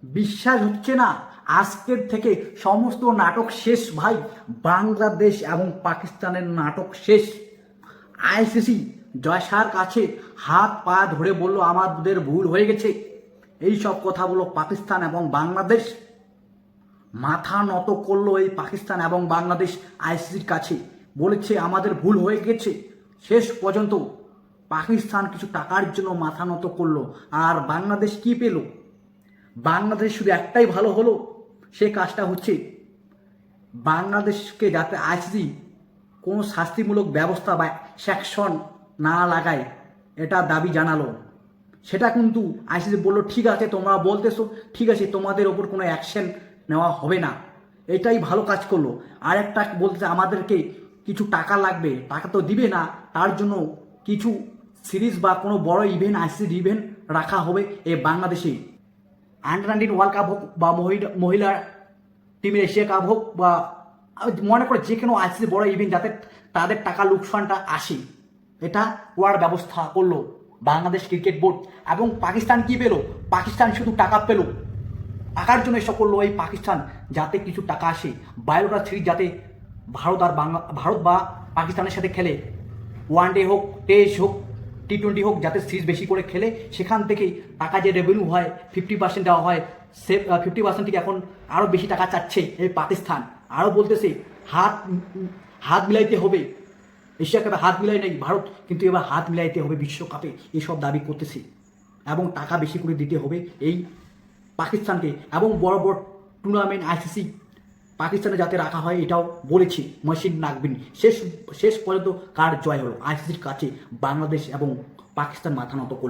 বিশ্বাস হচ্ছে না। আজকের থেকে সমস্ত নাটক শেষ ভাই। বাংলাদেশ এবং পাকিস্তানের নাটক শেষ। আইসিসি জয়সার কাছে হাত পা ধরে বলল আমাদের ভুল হয়ে গেছে। এই সব কথা বলল পাকিস্তান এবং বাংলাদেশ। মাথা নত করলো এই পাকিস্তান এবং বাংলাদেশ আইসিসির কাছে, বলেছে আমাদের ভুল হয়ে গেছে। শেষ পর্যন্ত পাকিস্তান কিছু টাকার জন্য মাথা নত করলো, আর বাংলাদেশ কি পেল? বাংলাদেশ শুধু একটাই ভালো হলো, সে কাজটা হচ্ছে বাংলাদেশকে যাতে আইসিসি কোনো শাস্তিমূলক ব্যবস্থা বা স্যাকশন না লাগায়, এটা দাবি জানালো। সেটা কিন্তু আইসিসি বললো ঠিক আছে, তোমরা বলতেছো ঠিক আছে, তোমাদের ওপর কোনো অ্যাকশন নেওয়া হবে না। এটাই ভালো কাজ করলো। আর একটা বলতে আমাদেরকে কিছু টাকা লাগবে, টাকা তো দিবে না, তার জন্য কিছু সিরিজ বা কোনো বড় ইভেন্ট আইসিসির ইভেন্ট রাখা হবে এই বাংলাদেশে। আন্ডার 19 ওয়ার্ল্ড কাপ হোক বা মহিলা টিমের এশিয়া কাপ হোক বা মনে করে যে কোনো আইসিসি বড় ইভেন্ট, যাতে তাদের টাকা লোকসানটা আসে, এটা করার ব্যবস্থা করলো বাংলাদেশ ক্রিকেট বোর্ড। এবং পাকিস্তান কি পেল? পাকিস্তান শুধু টাকা পেল, টাকার জন্য এসব করলো এই পাকিস্তান, যাতে কিছু টাকা আসে। বায়োটা সিরিজ যাতে ভারত বা পাকিস্তানের সাথে খেলে, ওয়ানডে হোক, টেস্ট হোক, টি20 হোক, যাতে সিরিজ বেশি করে খেলে, সেখান থেকে টাকা যে রেভিনিউ হয় 50% দেওয়া হয়। সে 50% থেকে এখন আরও বেশি টাকা চাচ্ছে এই পাকিস্তান। আরও বলতেছে হাত হাত মিলাইতে হবে। এশিয়া কাপে হাত মিলাই নেই ভারত, কিন্তু এবার হাত মিলাইতে হবে বিশ্বকাপে, এসব দাবি করতেছে। এবং টাকা বেশি করে দিতে হবে এই পাকিস্তানকে। এবং বড় বড় টুর্নামেন্ট আইসিসি পাকিস্তানে যাতে রাখা হয়, এটাও বলেছে মহসিন নাকবিন। শেষ পর্যন্ত কার জয় হলো? আইসিসির কাছে বাংলাদেশ এবং পাকিস্তান মাথা নত করল।